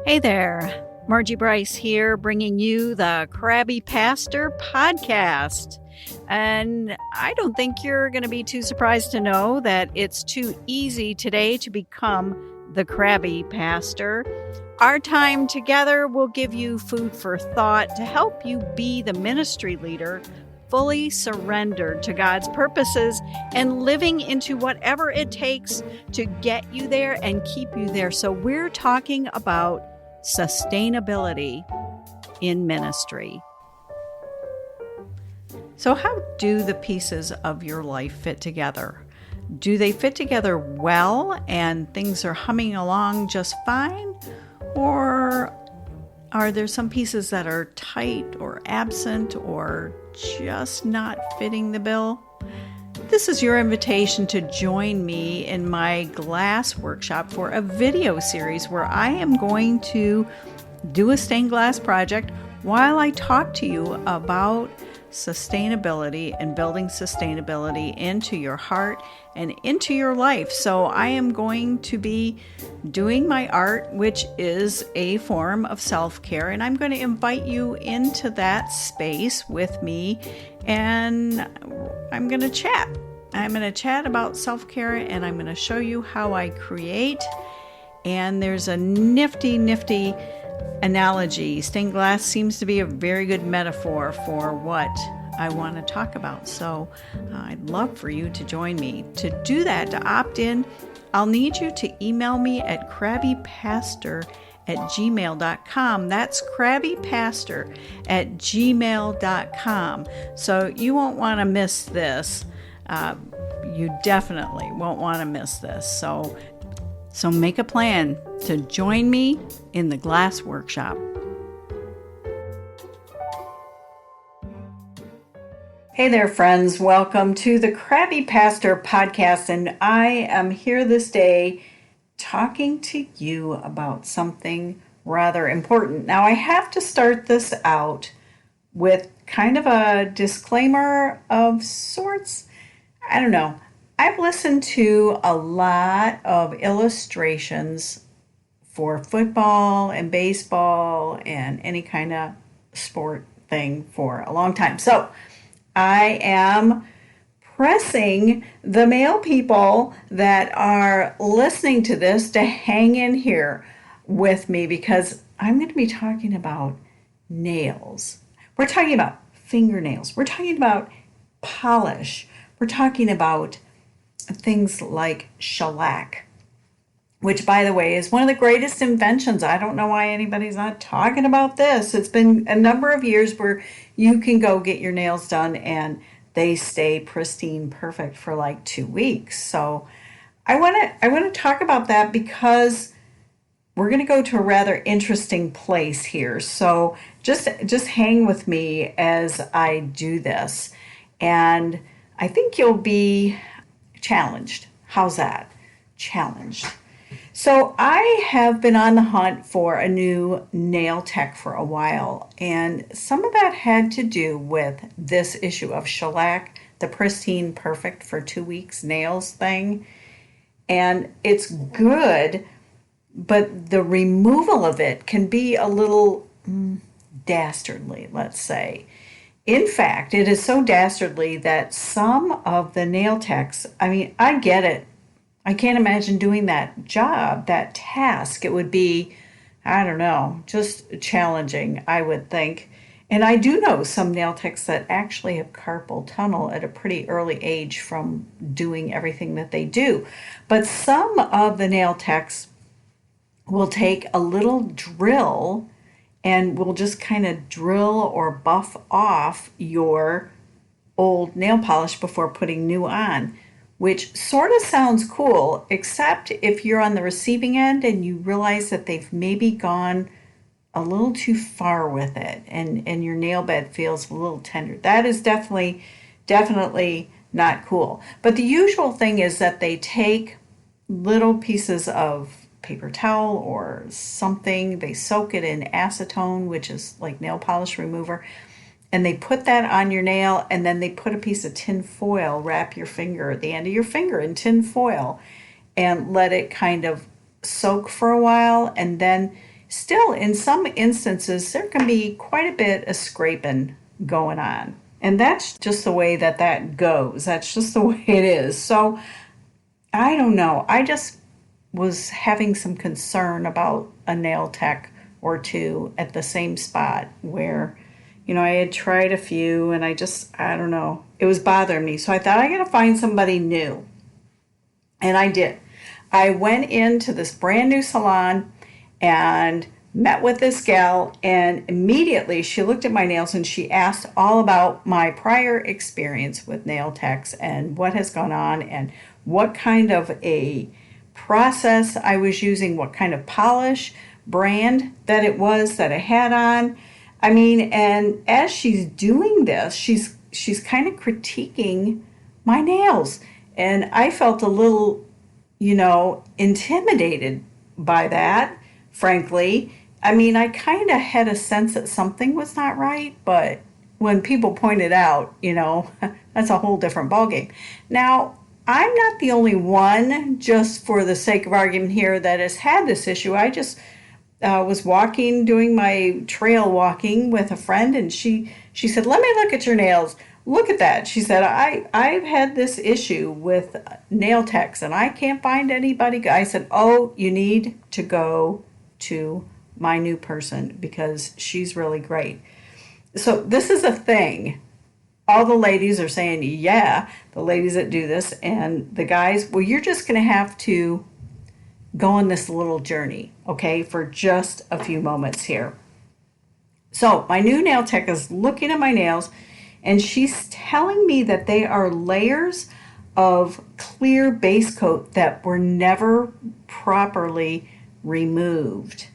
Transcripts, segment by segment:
Hey there, Margie Bryce here, bringing you the Crabby Pastor podcast. And I don't think you're going to be too surprised to know that it's too easy today to become the Crabby Pastor. Our time together will give you food for thought to help you be the ministry leader fully surrendered to God's purposes and living into whatever it takes to get you there and keep you there. So we're talking about sustainability in ministry. So how do the pieces of your life fit together? Do they fit together well and things are humming along just fine? Or are there some pieces that are tight or absent or just not fitting the bill? This is your invitation to join me in my glass workshop for a video series where I am going to do a stained glass project while I talk to you about sustainability and building sustainability into your heart and into your life. So I am going to be doing my art, which is a form of self-care, and I'm going to invite you into that space with me, and I'm going to chat. I'm going to chat about self-care, and I'm going to show you how I create. And there's a nifty analogy. Stained glass seems to be a very good metaphor for what I want to talk about. So I'd love for you to join me. To do that, to opt in, I'll need you to email me at crabbypastor@gmail.com. That's crabbypastor@gmail.com. So you won't want to miss this. You definitely won't want to miss this. So make a plan to join me in the glass workshop. Hey there, friends. Welcome to the Crabby Pastor podcast. And I am here this day talking to you about something rather important. Now, I have to start this out with kind of a disclaimer of sorts. I don't know. I've listened to a lot of illustrations for football and baseball and any kind of sport thing for a long time. So I am pressing the male people that are listening to this to hang in here with me because I'm going to be talking about nails. We're talking about fingernails. We're talking about polish. We're talking about things like shellac, which, by the way, is one of the greatest inventions. I don't know why anybody's not talking about this. It's been a number of years where you can go get your nails done and they stay pristine, perfect for like 2 weeks. So I want to talk about that because we're going to go to a rather interesting place here. So just hang with me as I do this, and I think you'll be challenged. How's that? Challenged. So I have been on the hunt for a new nail tech for a while, and some of that had to do with this issue of shellac, the pristine, perfect for 2 weeks nails thing. And it's good, but the removal of it can be a little dastardly, let's say. In fact, it is so dastardly that some of the nail techs, I get it. I can't imagine doing that job, that task. It would be, I don't know, just challenging, I would think. And I do know some nail techs that actually have carpal tunnel at a pretty early age from doing everything that they do. But some of the nail techs will take a little drill and will just kind of drill or buff off your old nail polish before putting new on, which sort of sounds cool, except if you're on the receiving end and you realize that they've maybe gone a little too far with it and your nail bed feels a little tender. That is definitely not cool. But the usual thing is that they take little pieces of paper towel or something, they soak it in acetone, which is like nail polish remover, and they put that on your nail, and then they put a piece of tin foil, wrap your finger at the end of your finger in tin foil, and let it kind of soak for a while, and then still, in some instances, there can be quite a bit of scraping going on. And that's just the way that goes. That's just the way it is. So I don't know. I just was having some concern about a nail tech or two at the same spot where, I had tried a few and I don't know. It was bothering me. So I thought I got to find somebody new. And I did. I went into this brand new salon and met with this gal, and immediately she looked at my nails and she asked all about my prior experience with nail techs and what has gone on and what kind of a process I was using, what kind of polish brand that it was that I had on. I mean, and as she's doing this, she's kind of critiquing my nails, and I felt a little, intimidated by that, frankly. I mean, I kind of had a sense that something was not right, but when people pointed out, that's a whole different ballgame. Now, I'm not the only one, just for the sake of argument here, that has had this issue. I just was doing my trail walking with a friend, and she said, "Let me look at your nails. Look at that." She said, I've had this issue with nail techs, and I can't find anybody. I said, "Oh, you need to go to my new person because she's really great." So this is a thing. All the ladies are saying, yeah, the ladies that do this, and the guys, well, you're just going to have to go on this little journey, okay, for just a few moments here. So my new nail tech is looking at my nails, and she's telling me that they are layers of clear base coat that were never properly removed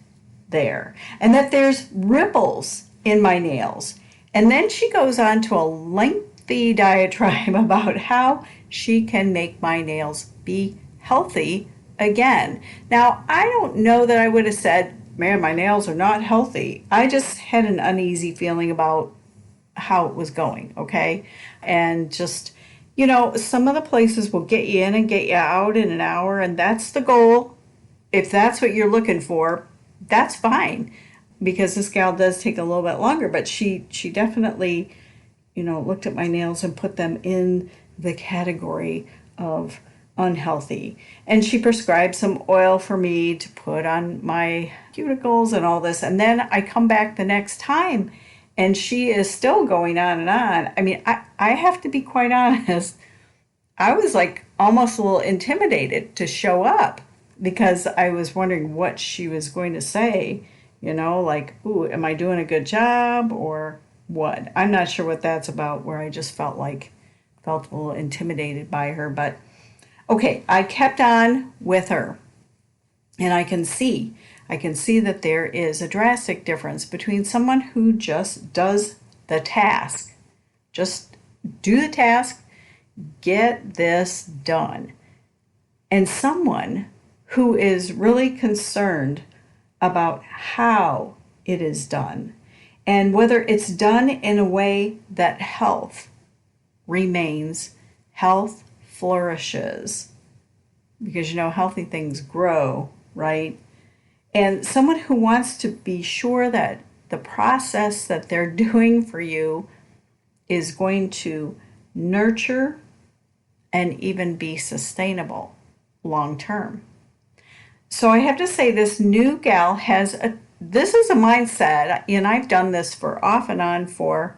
there, and that there's ripples in my nails. And then she goes on to a lengthy diatribe about how she can make my nails be healthy again. Now, I don't know that I would have said, "Man, my nails are not healthy." I just had an uneasy feeling about how it was going, okay? And just, some of the places will get you in and get you out in an hour, and that's the goal. If that's what you're looking for, that's fine, because this gal does take a little bit longer, but she definitely, looked at my nails and put them in the category of unhealthy. And she prescribed some oil for me to put on my cuticles and all this. And then I come back the next time and she is still going on and on. I mean, I have to be quite honest. I was like almost a little intimidated to show up because I was wondering what she was going to say, like, "Ooh, am I doing a good job?" or what. I'm not sure what that's about, where I just felt a little intimidated by her. But okay, I kept on with her, and I can see that there is a drastic difference between someone who just does the task, just do the task, get this done, and someone who is really concerned about how it is done and whether it's done in a way that health remains, health flourishes, because healthy things grow, right? And someone who wants to be sure that the process that they're doing for you is going to nurture and even be sustainable long term. So I have to say, this new gal this is a mindset, and I've done this for off and on for,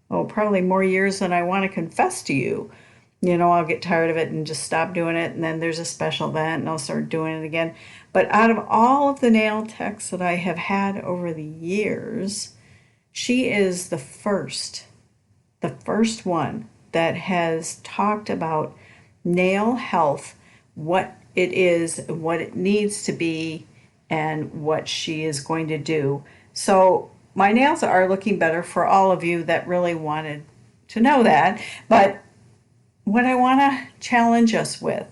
probably more years than I want to confess to you. I'll get tired of it and just stop doing it, and then there's a special event and I'll start doing it again. But out of all of the nail techs that I have had over the years, she is the first one that has talked about nail health, what it is, what it needs to be, and what she is going to do. So my nails are looking better for all of you that really wanted to know that. But what I want to challenge us with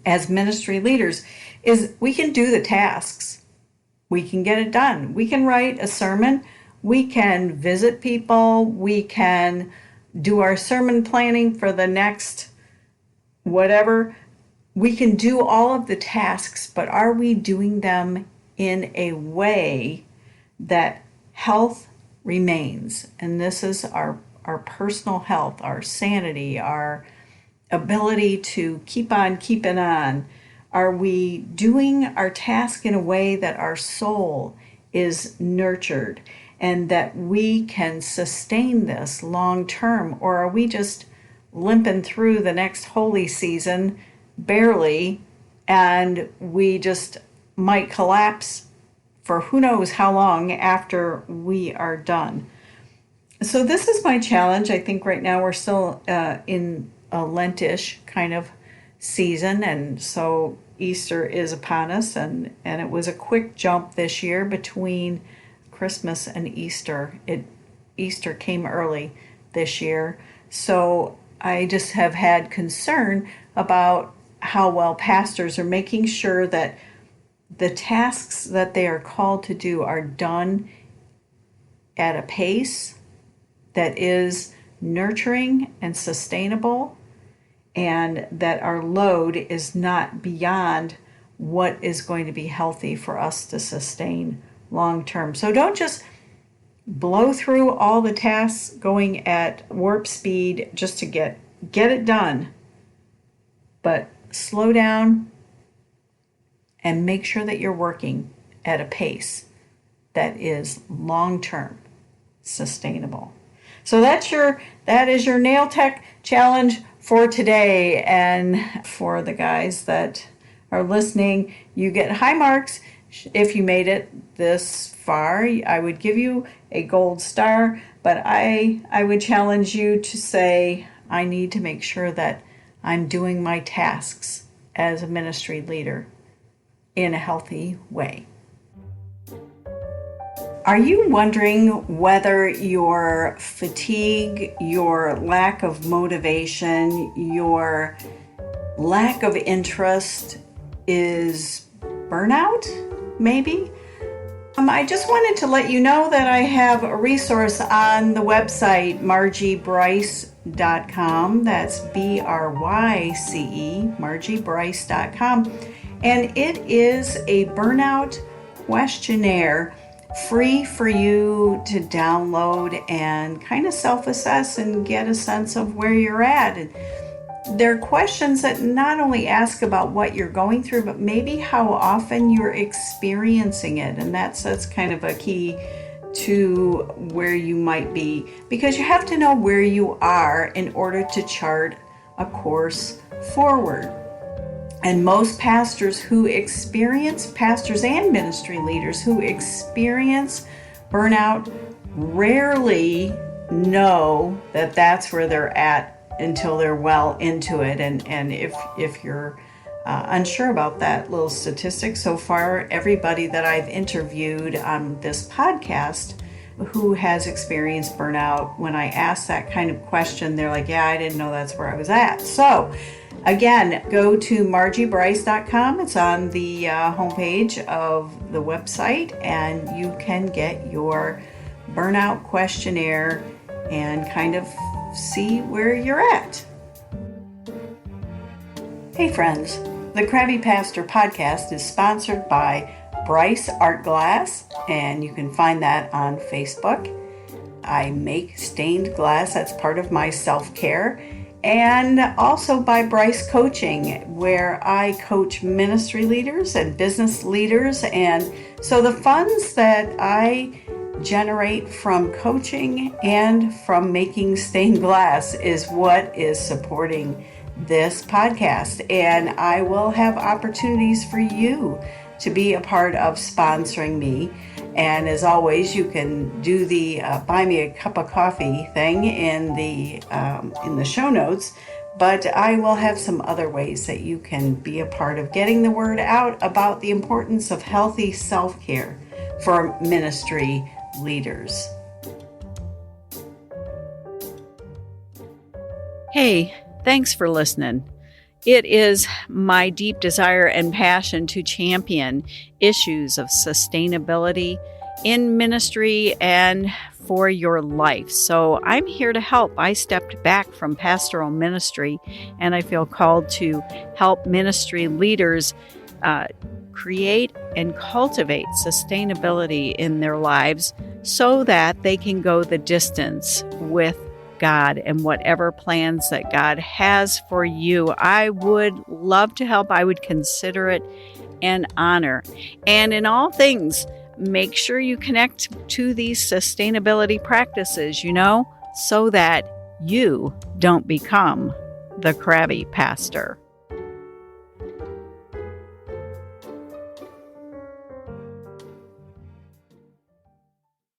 as ministry leaders is we can do the tasks. We can get it done. We can write a sermon. We can visit people. We can do our sermon planning for the next whatever. We can do all of the tasks, but are we doing them in a way that health remains. And this is our personal health, our sanity, our ability to keep on keeping on. Are we doing our task in a way that our soul is nurtured and that we can sustain this long term? Or are we just limping through the next holy season barely, and we just might collapse for who knows how long after we are done? So this is my challenge. I think right now we're still in a Lentish kind of season, and so Easter is upon us, and it was a quick jump this year between Christmas and Easter. Easter came early this year, so I just have had concern about how well pastors are making sure that the tasks that they are called to do are done at a pace that is nurturing and sustainable, and that our load is not beyond what is going to be healthy for us to sustain long term. So don't just blow through all the tasks going at warp speed just to get it done, but slow down and make sure that you're working at a pace that is long term sustainable. So that is your nail tech challenge for today. And for the guys that are listening, you get high marks if you made it this far. I would give you a gold star, but I would challenge you to say, I need to make sure that I'm doing my tasks as a ministry leader in a healthy way. Are you wondering whether your fatigue, your lack of motivation, your lack of interest is burnout, maybe? I just wanted to let you know that I have a resource on the website, margiebryce.com. That's BRYCE, margiebryce.com. And it is a burnout questionnaire, free for you to download and kind of self-assess and get a sense of where you're at. And there are questions that not only ask about what you're going through, but maybe how often you're experiencing it. And that's kind of a key to where you might be, because you have to know where you are in order to chart a course forward. And most pastors and ministry leaders who experience burnout rarely know that that's where they're at until they're well into it. And if you're unsure about that little statistic, so far everybody that I've interviewed on this podcast who has experienced burnout, when I ask that kind of question, they're like, yeah, I didn't know that's where I was at. So again, go to margiebryce.com. It's on the homepage of the website, and you can get your burnout questionnaire and kind of see where you're at. Hey friends, the Crabby Pastor podcast is sponsored by Bryce Art Glass, and you can find that on Facebook. I make stained glass. That's part of my self-care. And also by Bryce Coaching, where I coach ministry leaders and business leaders. And so the funds that I generate from coaching and from making stained glass is what is supporting this podcast. And I will have opportunities for you to be a part of sponsoring me. And as always, you can do the buy me a cup of coffee thing in the show notes. But I will have some other ways that you can be a part of getting the word out about the importance of healthy self-care for ministry leaders. Hey, thanks for listening. It is my deep desire and passion to champion issues of sustainability in ministry and for your life. So I'm here to help. I stepped back from pastoral ministry, and I feel called to help ministry leaders create and cultivate sustainability in their lives so that they can go the distance with God and whatever plans that God has for you. I would love to help. I would consider it an honor. And in all things, make sure you connect to these sustainability practices, so that you don't become the crabby pastor.